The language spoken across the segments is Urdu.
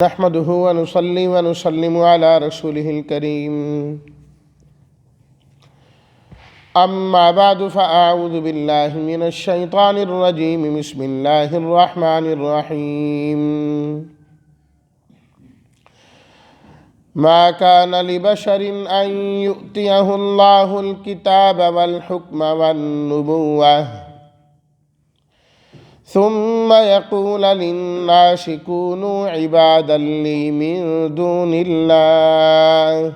نحمده ونصلي ونسلم على رسوله الكريم أما بعد فأعوذ بالله من الشيطان الرجيم بسم الله الرحمن الرحيم ما كان لبشر أن يؤتيه الله الكتاب والحكم والنبوة ثم يقول للناس كونوا عبادا لي من دون الله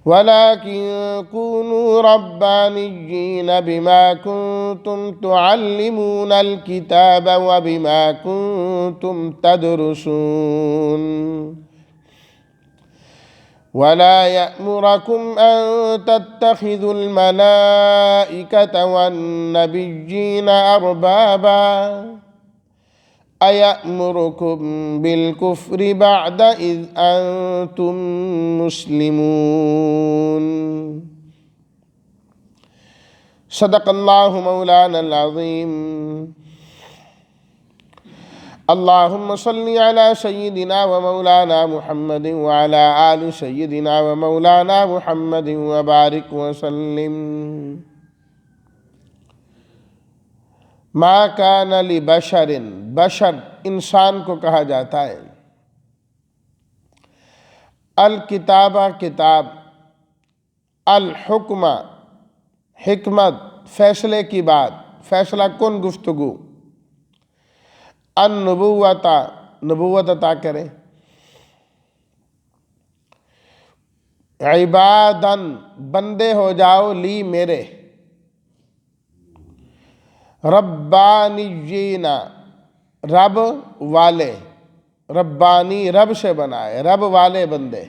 ولكن كونوا ربانيين بما كنتم تعلمون الكتاب وبما كنتم تدرسون ولا يأمركم أن تتخذوا الملائكة والنبيين أربابا أيأمركم بالكفر بعد إذ أنتم مسلمون صدق الله مولانا العظيم اللهم صل على سيدنا ومولانا محمد وعلى آل سيدنا ومولانا محمد وبارك وسلم ما کان لبشر بشر انسان کو کہا جاتا ہے الکتابہ کتاب الحکمہ حکمت فیصلے کی بات فیصلہ کن گفتگو النبوت نبوت عطا کرے عبادن بندے ہو جاؤ لی میرے ربانیین رب والے ربانی رب سے بنائے رب والے بندے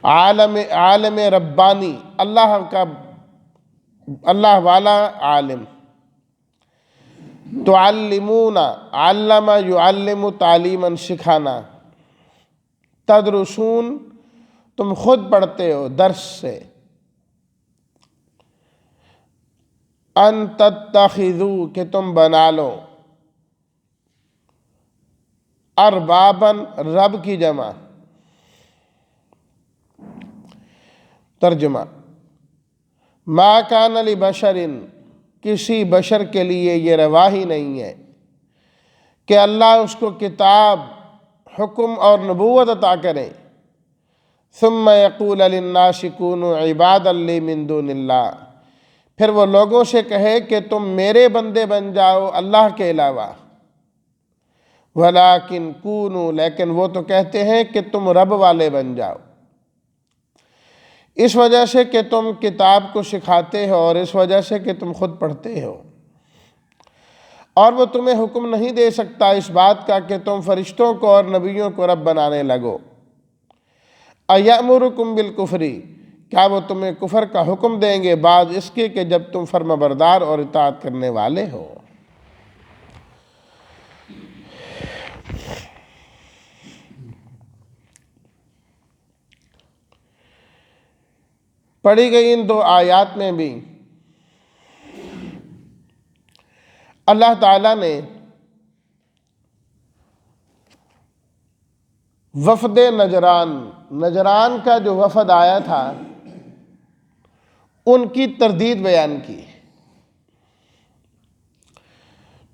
عالم ربانی اللہ والا عالم تعلمون علم یعلم تعلیما سکھانا تدرسون تم خود پڑھتے ہو درس سے ان تتخذو کہ تم بنا لو اربابن رب کی جمع ترجمہ ما کان لبشر کسی بشر کے لیے یہ روا ہی نہیں ہے کہ اللہ اس کو کتاب حکم اور نبوت عطا کرے ثم یقول للناس کونوا عبادا لی من دون اللہ پھر وہ لوگوں سے کہے کہ تم میرے بندے بن جاؤ اللہ کے علاوہ ولیکن کونوا لیکن وہ تو کہتے ہیں کہ تم رب والے بن جاؤ اس وجہ سے کہ تم کتاب کو سکھاتے ہو اور اس وجہ سے کہ تم خود پڑھتے ہو اور وہ تمہیں حکم نہیں دے سکتا اس بات کا کہ تم فرشتوں کو اور نبیوں کو رب بنانے لگو ایامرکم بالکفر کیا وہ تمہیں کفر کا حکم دیں گے بعد اس کے کہ جب تم فرما بردار اور اطاعت کرنے والے ہو پڑھی گئی ان دو آیات میں بھی اللہ تعالیٰ نے وفد نجران کا جو وفد آیا تھا ان کی تردید بیان کی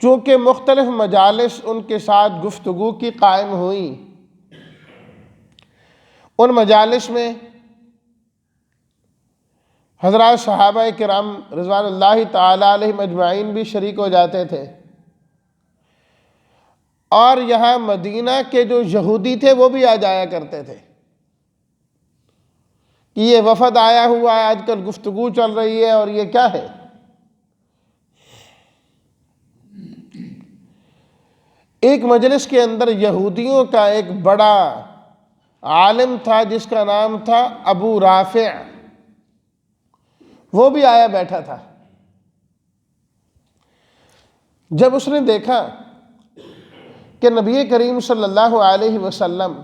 چونکہ مختلف مجالس ان کے ساتھ گفتگو کی قائم ہوئی ان مجالس میں حضرات صحابہ کرام رضوان اللہ تعالی علیہم اجمعین بھی شریک ہو جاتے تھے اور یہاں مدینہ کے جو یہودی تھے وہ بھی آ جایا کرتے تھے کہ یہ وفد آیا ہوا ہے آج کل گفتگو چل رہی ہے اور یہ کیا ہے ایک مجلس کے اندر یہودیوں کا ایک بڑا عالم تھا جس کا نام تھا ابو رافع وہ بھی آیا بیٹھا تھا جب اس نے دیکھا کہ نبی کریم صلی اللہ علیہ وسلم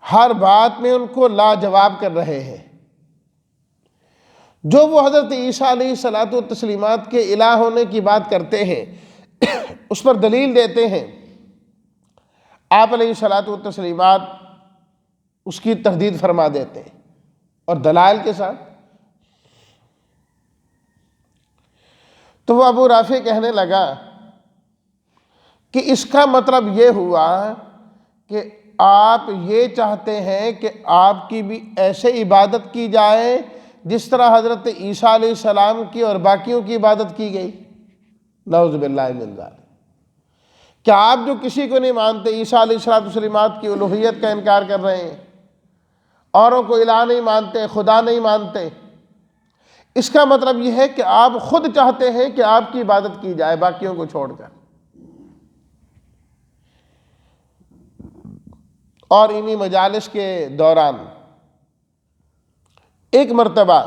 ہر بات میں ان کو لاجواب کر رہے ہیں جو وہ حضرت عیسیٰ علیہ الصلوۃ والتسلیمات کے الہ ہونے کی بات کرتے ہیں اس پر دلیل دیتے ہیں، آپ علیہ الصلاۃ والتسلیمات اس کی تردید فرما دیتے ہیں اور دلائل کے ساتھ۔ تو وہ ابو رافع کہنے لگا کہ اس کا مطلب یہ ہوا کہ آپ یہ چاہتے ہیں کہ آپ کی بھی ایسے عبادت کی جائے جس طرح حضرت عیسیٰ علیہ السلام کی اور باقیوں کی عبادت کی گئی؟ نعوذ باللہ من ذالک۔ کیا آپ جو کسی کو نہیں مانتے، عیسیٰ علیہ السلام کی الوہیت کا انکار کر رہے ہیں، اوروں کو الہ نہیں مانتے، خدا نہیں مانتے، اس کا مطلب یہ ہے کہ آپ خود چاہتے ہیں کہ آپ کی عبادت کی جائے باقیوں کو چھوڑ کر؟ اور انہی مجالس کے دوران ایک مرتبہ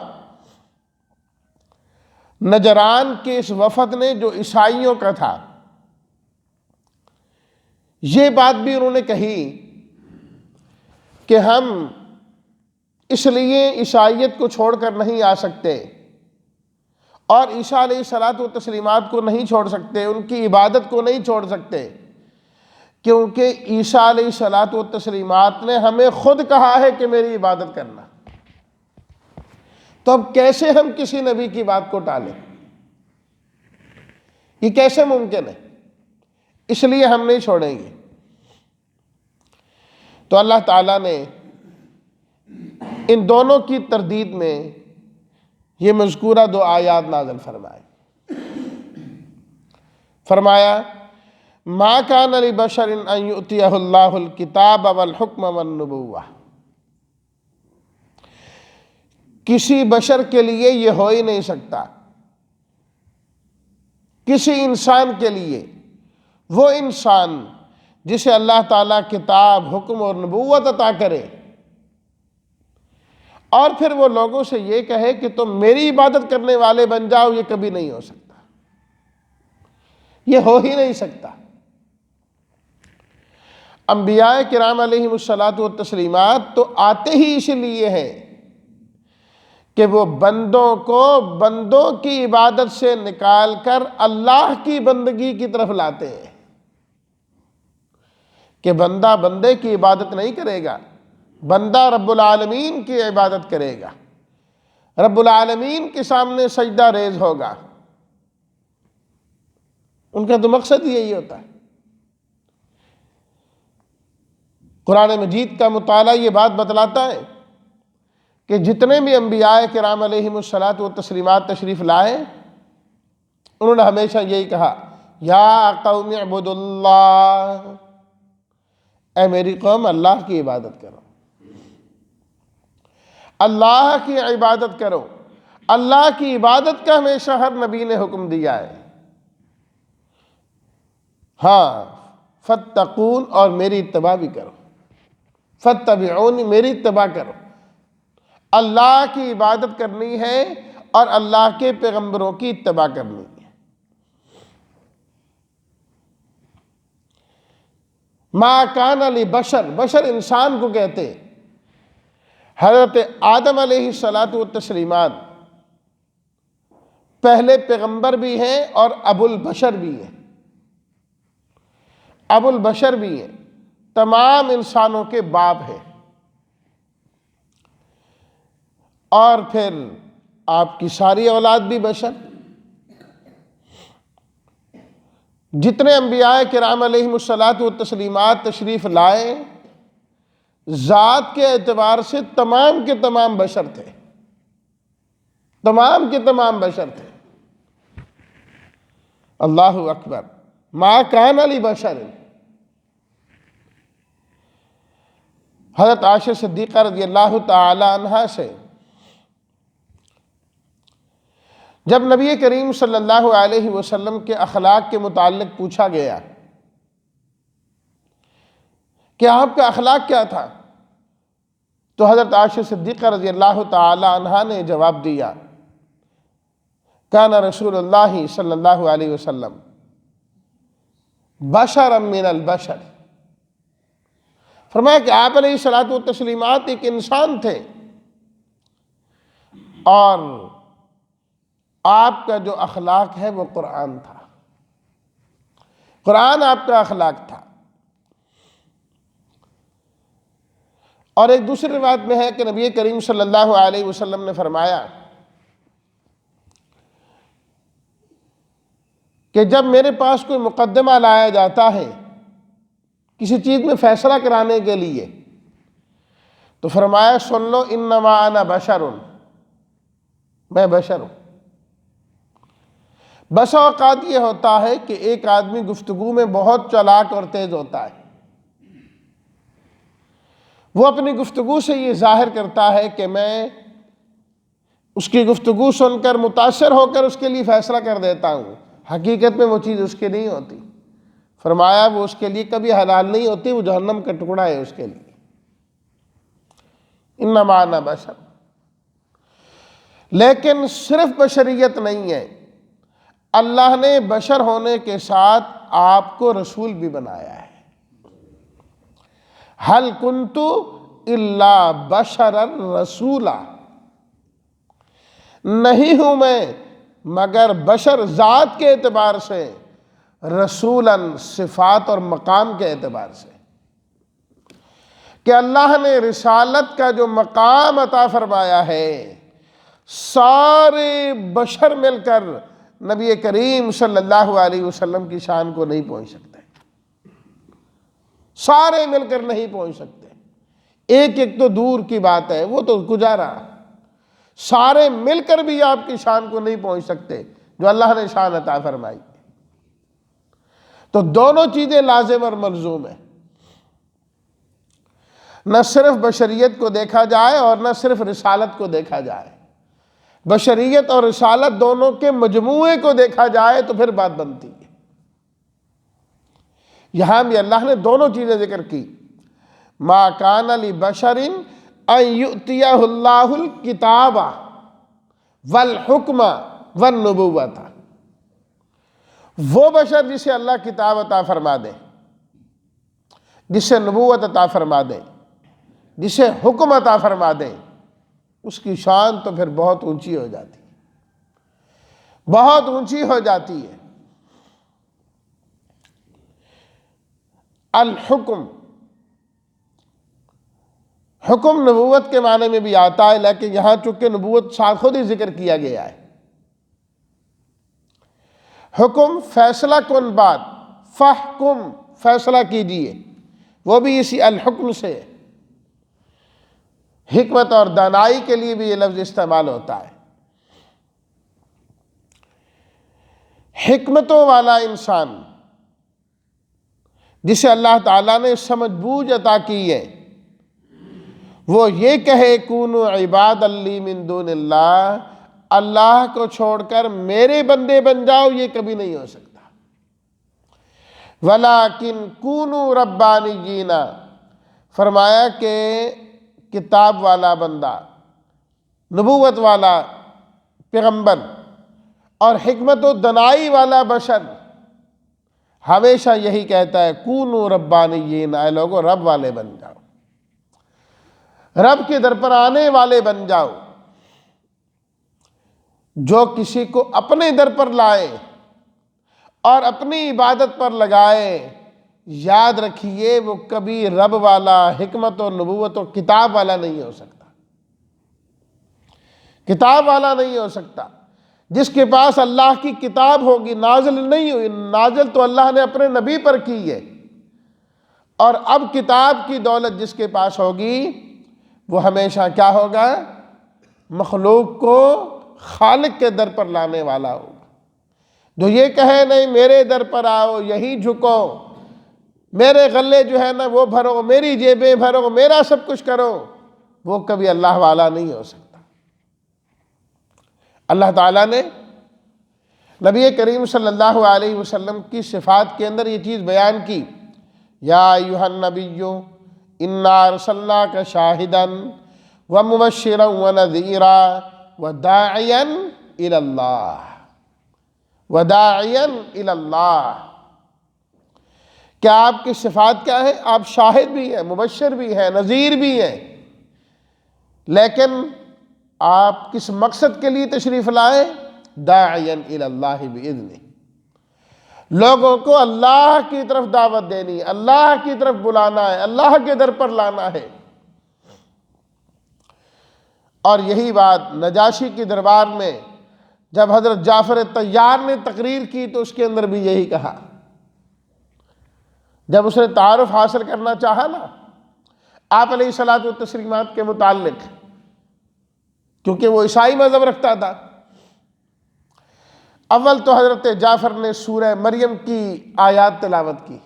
نجران کے اس وفد نے جو عیسائیوں کا تھا، یہ بات بھی انہوں نے کہی کہ ہم اس لیے عیسائیت کو چھوڑ کر نہیں آ سکتے اور عیسیٰ علیہ الصلاۃ والتسلیمات کو نہیں چھوڑ سکتے، ان کی عبادت کو نہیں چھوڑ سکتے، کیونکہ عیسیٰ علیہ الصلاۃ والتسلیمات نے ہمیں خود کہا ہے کہ میری عبادت کرنا۔ تو اب کیسے ہم کسی نبی کی بات کو ٹالیں؟ یہ کیسے ممکن ہے؟ اس لیے ہم نہیں چھوڑیں گے۔ تو اللہ تعالیٰ نے ان دونوں کی تردید میں یہ مذکورہ دو آیات نازل فرمایا ما کان لبشر ان یؤتیہ اللہ الکتاب والحکم والنبوہ، کسی بشر کے لیے یہ ہو ہی نہیں سکتا، کسی انسان کے لیے، وہ انسان جسے اللہ تعالیٰ کتاب، حکم اور نبوت عطا کرے اور پھر وہ لوگوں سے یہ کہے کہ تم میری عبادت کرنے والے بن جاؤ، یہ کبھی نہیں ہو سکتا، یہ ہو ہی نہیں سکتا۔ انبیاء کرام علیہم الصلاۃ والتسلیمات تو آتے ہی اسی لیے ہیں کہ وہ بندوں کو بندوں کی عبادت سے نکال کر اللہ کی بندگی کی طرف لاتے ہیں، کہ بندہ بندے کی عبادت نہیں کرے گا، بندہ رب العالمین کی عبادت کرے گا، رب العالمین کے سامنے سجدہ ریز ہوگا۔ ان کا تو مقصد یہی ہوتا ہے۔ قرآن مجید کا مطالعہ یہ بات بتلاتا ہے کہ جتنے بھی انبیاء کرام علیہم الصلاۃ والتسلیمات تشریف لائے، انہوں نے ہمیشہ یہی کہا، یا قوم اعبدوا اللہ، اے میری قوم اللہ کی عبادت کرو، اللہ کی عبادت کرو۔ اللہ کی عبادت کا ہمیشہ ہر نبی نے حکم دیا ہے۔ ہاں، فاتقون، اور میری اتباع بھی کرو، فاتبعونی، میری اتباع کرو۔ اللہ کی عبادت کرنی ہے اور اللہ کے پیغمبروں کی اتباع کرنی ہے۔ ما کان لبشر، بشر انسان کو کہتے ہیں۔ حضرت آدم علیہ الصلاۃ والتسلیمات پہلے پیغمبر بھی ہیں اور ابو البشر بھی ہیں، ابو البشر بھی ہیں، تمام انسانوں کے باپ ہیں۔ اور پھر آپ کی ساری اولاد بھی بشر، جتنے انبیاء کرام علیہم الصلاۃ والتسلیمات تشریف لائے، ذات کے اعتبار سے تمام کے تمام بشر تھے، تمام کے تمام بشر تھے۔ اللہ اکبر۔ ما کان لبشر، حضرت عائشہ صدیقہ رضی اللہ تعالی عنہا سے جب نبی کریم صلی اللہ علیہ وسلم کے اخلاق کے متعلق پوچھا گیا کہ آپ کا اخلاق کیا تھا، تو حضرت عائشہ صدیقہ رضی اللہ تعالی عنہا نے جواب دیا، کان رسول اللہ صلی اللہ علیہ وسلم بشرا من البشر، فرمایا کہ آپ علیہ الصلاۃ والتسلیمات ایک انسان تھے اور آپ کا جو اخلاق ہے وہ قرآن تھا۔ قرآن آپ کا اخلاق تھا۔ اور ایک دوسری روایت میں ہے کہ نبی کریم صلی اللہ علیہ وسلم نے فرمایا کہ جب میرے پاس کوئی مقدمہ لایا جاتا ہے کسی چیز میں فیصلہ کرانے کے لیے، تو فرمایا سن لو انما انا بشر، میں بشر ہوں۔ بس اوقات یہ ہوتا ہے کہ ایک آدمی گفتگو میں بہت چالاک اور تیز ہوتا ہے، وہ اپنی گفتگو سے یہ ظاہر کرتا ہے کہ میں اس کی گفتگو سن کر متاثر ہو کر اس کے لیے فیصلہ کر دیتا ہوں، حقیقت میں وہ چیز اس کی نہیں ہوتی۔ فرمایا وہ اس کے لیے کبھی حلال نہیں ہوتی، وہ جہنم کا ٹکڑا ہے اس کے لیے۔ انما انا بشر، لیکن صرف بشریت نہیں ہے، اللہ نے بشر ہونے کے ساتھ آپ کو رسول بھی بنایا ہے۔ هل كنت الا بشرا رسولا، نہیں ہوں میں مگر بشر ذات کے اعتبار سے، رسولاً صفات اور مقام کے اعتبار سے، کہ اللہ نے رسالت کا جو مقام عطا فرمایا ہے سارے بشر مل کر نبی کریم صلی اللہ علیہ وسلم کی شان کو نہیں پہنچ سکتے، سارے مل کر نہیں پہنچ سکتے۔ ایک ایک تو دور کی بات ہے، وہ تو گزارا، سارے مل کر بھی آپ کی شان کو نہیں پہنچ سکتے جو اللہ نے شان عطا فرمائی۔ تو دونوں چیزیں لازم اور ملزوم ہیں، نہ صرف بشریت کو دیکھا جائے اور نہ صرف رسالت کو دیکھا جائے، بشریت اور رسالت دونوں کے مجموعے کو دیکھا جائے تو پھر بات بنتی ہے۔ یہاں بھی اللہ نے دونوں چیزیں ذکر کی، ما کان لبشر ان یؤتیہ اللہ الکتاب والحکم والنبوۃ، وہ بشر جسے اللہ کتاب عطا فرما دے، جسے نبوت عطا فرما دے، جسے حکم عطا فرما دے، اس کی شان تو پھر بہت اونچی ہو جاتی ہے، بہت اونچی ہو جاتی ہے۔ الحکم، حکم نبوت کے معنی میں بھی آتا ہے، لیکن یہاں چونکہ نبوت خود ہی ذکر کیا گیا ہے۔ حکم فیصلہ کن بات، فحکم فیصلہ کیجئے، وہ بھی اسی الحکم سے۔ حکمت اور دانائی کے لیے بھی یہ لفظ استعمال ہوتا ہے۔ حکمتوں والا انسان جسے اللہ تعالیٰ نے سمجھ بوجھ عطا کی ہے، وہ یہ کہے کونوا عباد لی من دون اللہ، اللہ کو چھوڑ کر میرے بندے بن جاؤ، یہ کبھی نہیں ہو سکتا۔ ولیکن کونوا ربانیین، فرمایا کہ کتاب والا بندہ، نبوت والا پیغمبر اور حکمت و دنائی والا بشر ہمیشہ یہی کہتا ہے کونوا ربانیین، اے لوگو رب والے بن جاؤ، رب کے در پر آنے والے بن جاؤ۔ جو کسی کو اپنے در پر لائے اور اپنی عبادت پر لگائے، یاد رکھیے وہ کبھی رب والا، حکمت و نبوت و کتاب والا نہیں ہو سکتا، کتاب والا نہیں ہو سکتا۔ جس کے پاس اللہ کی کتاب ہوگی، نازل نہیں ہوئی، نازل تو اللہ نے اپنے نبی پر کی ہے، اور اب کتاب کی دولت جس کے پاس ہوگی وہ ہمیشہ کیا ہوگا؟ مخلوق کو خالق کے در پر لانے والا ہوگا۔ جو یہ کہے نہیں میرے در پر آؤ، یہی جھکو، میرے غلے جو ہے نا وہ بھرو، میری جیبیں بھرو، میرا سب کچھ کرو، وہ کبھی اللہ والا نہیں ہو سکتا۔ اللہ تعالیٰ نے نبی کریم صلی اللہ علیہ وسلم کی صفات کے اندر یہ چیز بیان کی، یا ایھا النبی انا ارسلناک شاہدا ومبشرا ونذیرا وداعیا الی اللہ، وداعیا الی اللہ۔ کیا آپ کی صفات کیا ہے؟ آپ شاہد بھی ہیں، مبشر بھی ہیں، نذیر بھی ہیں، لیکن آپ کس مقصد کے لیے تشریف لائے؟ داعیا الی اللہ باذنہ، لوگوں کو اللہ کی طرف دعوت دینی، اللہ کی طرف بلانا ہے، اللہ کے در پر لانا ہے۔ اور یہی بات نجاشی کی دربار میں جب حضرت جعفر طیار نے تقریر کی تو اس کے اندر بھی یہی کہا۔ جب اس نے تعارف حاصل کرنا چاہا نا آپ علیہ الصلوۃ والتسلیمات کے متعلق، کیونکہ وہ عیسائی مذہب رکھتا تھا، اول تو حضرت جعفر نے سورہ مریم کی آیات تلاوت کی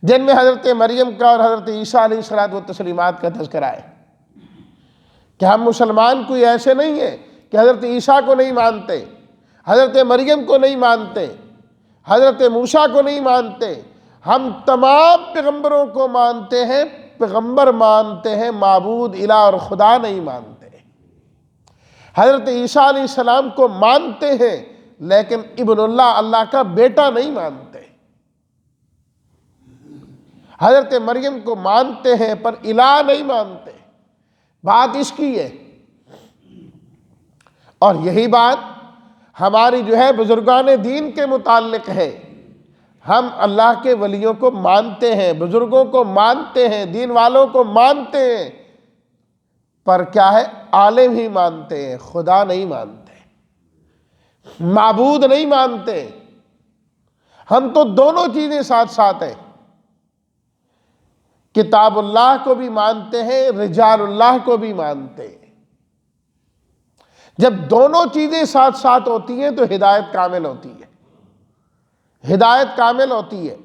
جن میں حضرت مریم کا اور حضرت عیسیٰ علیہ الصلوۃ والتسلیمات کا تذکرہ ہے کہ ہم مسلمان کوئی ایسے نہیں ہیں کہ حضرت عیسیٰ کو نہیں مانتے، حضرت مریم کو نہیں مانتے، حضرت موسیٰ کو نہیں مانتے، ہم تمام پیغمبروں کو مانتے ہیں۔ پیغمبر مانتے ہیں، معبود الہ اور خدا نہیں مانتے۔ حضرت عیسیٰ علیہ السلام کو مانتے ہیں لیکن ابن اللہ، اللہ کا بیٹا نہیں مانتے۔ حضرت مریم کو مانتے ہیں پر الہ نہیں مانتے۔ بات اس کی ہے، اور یہی بات ہماری جو ہے بزرگان دین کے متعلق ہے۔ ہم اللہ کے ولیوں کو مانتے ہیں، بزرگوں کو مانتے ہیں، دین والوں کو مانتے ہیں، پر کیا ہے، عالم ہی مانتے ہیں، خدا نہیں مانتے، معبود نہیں مانتے۔ ہم تو دونوں چیزیں ساتھ ساتھ ہیں، کتاب اللہ کو بھی مانتے ہیں، رجال اللہ کو بھی مانتے ہیں۔ جب دونوں چیزیں ساتھ ساتھ ہوتی ہیں تو ہدایت کامل ہوتی ہے، ہدایت کامل ہوتی ہے۔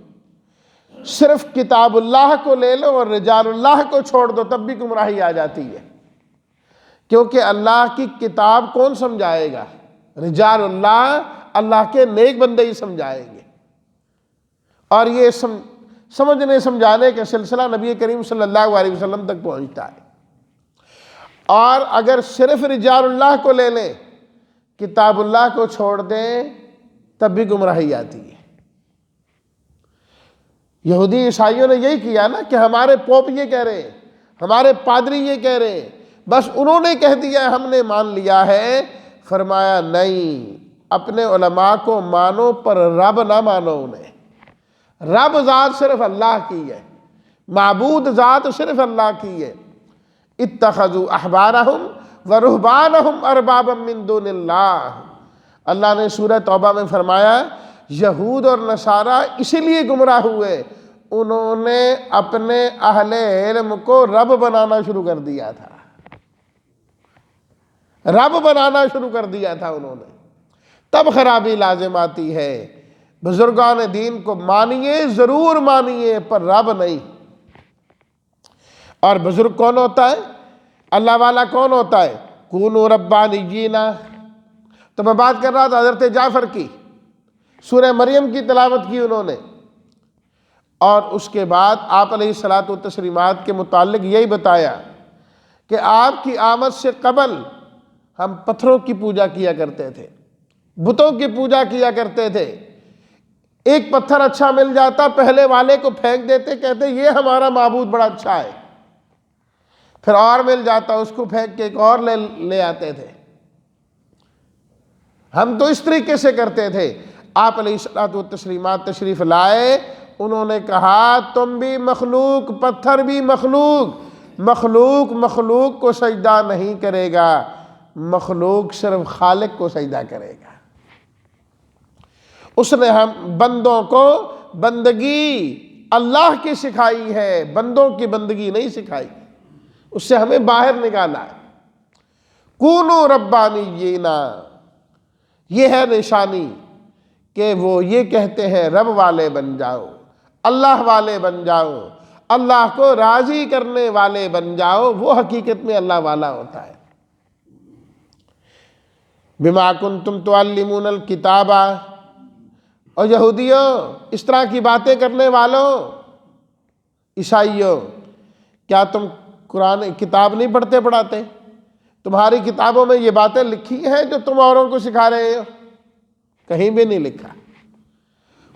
صرف کتاب اللہ کو لے لو اور رجال اللہ کو چھوڑ دو تب بھی گمراہی آ جاتی ہے، کیونکہ اللہ کی کتاب کون سمجھائے گا؟ رجال اللہ، اللہ کے نیک بندے ہی سمجھائیں گے۔ اور یہ سمجھنے سمجھانے کا سلسلہ نبی کریم صلی اللہ علیہ وسلم تک پہنچتا ہے۔ اور اگر صرف رجال اللہ کو لے لیں، کتاب اللہ کو چھوڑ دیں تب بھی گمراہی آتی ہے۔ یہودی عیسائیوں نے یہی کیا نا کہ ہمارے پوپ یہ کہہ رہے ہیں، ہمارے پادری یہ کہہ رہے ہیں، بس انہوں نے کہہ دیا ہم نے مان لیا ہے۔ فرمایا نہیں، اپنے علماء کو مانو پر رب نہ مانو انہیں۔ رب ذات صرف اللہ کی ہے، معبود ذات صرف اللہ کی ہے۔ اتخذوا احبارہم ورہبانہم اربابا من دون اللہ۔ اللہ نے سورہ توبہ میں فرمایا یہود اور نصارہ اسی لیے گمراہ ہوئے، انہوں نے اپنے اہل علم کو رب بنانا شروع کر دیا تھا، رب بنانا شروع کر دیا تھا انہوں نے، تب خرابی لازم آتی ہے۔ بزرگان دین کو مانیے، ضرور مانیے، پر رب نہیں۔ اور بزرگ کون ہوتا ہے؟ اللہ والا کون ہوتا ہے؟ کونوا ربانیین۔ تو میں بات کر رہا تھا حضرت جعفر کی، سورہ مریم کی تلاوت کی انہوں نے، اور اس کے بعد آپ علیہ الصلوۃ والتسلیمات کے متعلق یہی بتایا کہ آپ کی آمد سے قبل ہم پتھروں کی پوجا کیا کرتے تھے، بتوں کی پوجا کیا کرتے تھے۔ ایک پتھر اچھا مل جاتا پہلے والے کو پھینک دیتے، کہتے یہ ہمارا معبود بڑا اچھا ہے، پھر اور مل جاتا اس کو پھینک کے ایک اور لے آتے تھے۔ ہم تو اس طریقے سے کرتے تھے۔ آپ علیہ الصلوۃ والتسلیمات تشریف لائے، انہوں نے کہا تم بھی مخلوق، پتھر بھی مخلوق، مخلوق مخلوق کو سجدہ نہیں کرے گا، مخلوق صرف خالق کو سجدہ کرے گا۔ اس نے ہم بندوں کو بندگی اللہ کی سکھائی ہے، بندوں کی بندگی نہیں سکھائی، اس سے ہمیں باہر نکالا ہے۔ کونوا ربانیین، یہ ہے نشانی کہ وہ یہ کہتے ہیں رب والے بن جاؤ، اللہ والے بن جاؤ، اللہ کو راضی کرنے والے بن جاؤ، وہ حقیقت میں اللہ والا ہوتا ہے۔ بما کنتم تعلمون الکتاب، اور یہودیوں، اس طرح کی باتیں کرنے والوں، عیسائیوں، کیا تم قرآن کتاب نہیں پڑھتے پڑھاتے؟ تمہاری کتابوں میں یہ باتیں لکھی ہیں جو تم اوروں کو سکھا رہے ہو؟ کہیں بھی نہیں لکھا۔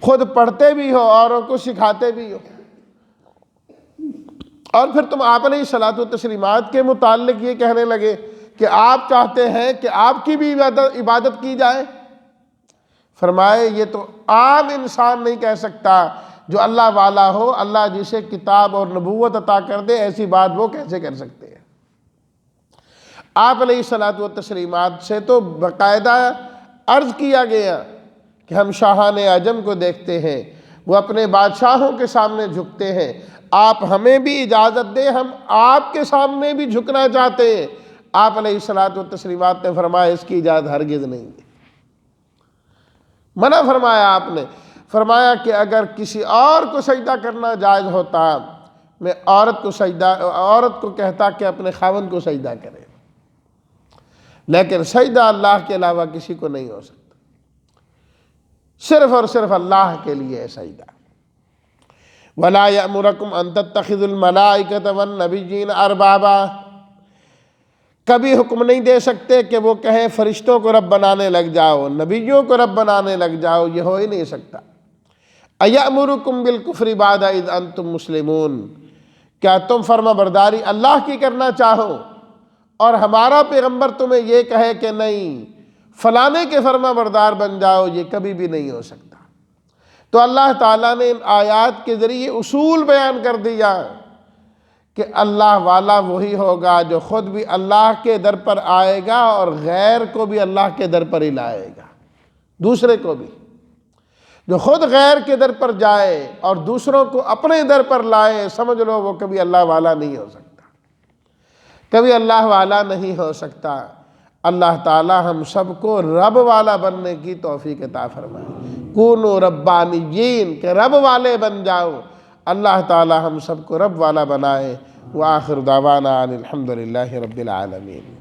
خود پڑھتے بھی ہو، اوروں کو سکھاتے بھی ہو، اور پھر تم آپ علیہ الصلوۃ والتسلیمات کے متعلق یہ کہنے لگے کہ آپ چاہتے ہیں کہ آپ کی بھی عبادت کی جائے۔ فرمائے یہ تو عام انسان نہیں کہہ سکتا جو اللہ والا ہو، اللہ جسے کتاب اور نبوت عطا کر دے، ایسی بات وہ کیسے کر سکتے ہیں؟ آپ علیہ الصلوۃ والتسلیمات سے تو باقاعدہ عرض کیا گیا کہ ہم شاہان عجم کو دیکھتے ہیں، وہ اپنے بادشاہوں کے سامنے جھکتے ہیں، آپ ہمیں بھی اجازت دیں، ہم آپ کے سامنے بھی جھکنا چاہتے ہیں۔ آپ علیہ الصلوۃ والتسلیمات نے فرمایا اس کی اجازت ہرگز نہیں ہے، منع فرمایا آپ نے۔ فرمایا کہ اگر کسی اور کو سجدہ کرنا جائز ہوتا، میں عورت کو کہتا کہ اپنے خاوند کو سجدہ کرے، لیکن سجدہ اللہ کے علاوہ کسی کو نہیں ہو سکتا، صرف اور صرف اللہ کے لیے ہے سجدہ۔ وَلَا يَأْمُرَكُمْ أَن تَتَّخِذُوا الْمَلَائِكَةَ وَالنَّبِيِّينَ أَرْبَابًا، کبھی حکم نہیں دے سکتے کہ وہ کہیں فرشتوں کو رب بنانے لگ جاؤ، نبیوں کو رب بنانے لگ جاؤ، یہ ہو ہی نہیں سکتا۔ أَيَأْمُرُكُمْ بِالْكُفْرِ بَعْدَ إِذْ أَنْتُمْ مُسْلِمُونَ، کیا تم فرما برداری اللہ کی کرنا چاہو اور ہمارا پیغمبر تمہیں یہ کہے کہ نہیں فلانے کے فرما بردار بن جاؤ، یہ کبھی بھی نہیں ہو سکتا۔ تو اللہ تعالیٰ نے ان آیات کے ذریعے اصول بیان کر دیا کہ اللہ والا وہی ہوگا جو خود بھی اللہ کے در پر آئے گا اور غیر کو بھی اللہ کے در پر ہی لائے گا، دوسرے کو بھی۔ جو خود غیر کے در پر جائے اور دوسروں کو اپنے در پر لائے، سمجھ لو وہ کبھی اللہ والا نہیں ہو سکتا، کبھی اللہ والا نہیں ہو سکتا۔ اللہ تعالی ہم سب کو رب والا بننے کی توفیق عطا فرمائے۔ کونوا ربانیین، کہ رب والے بن جاؤ۔ اللہ تعالی ہم سب کو رب والا بنائے۔ وآخر دعوانا ان الحمد للہ رب العالمین۔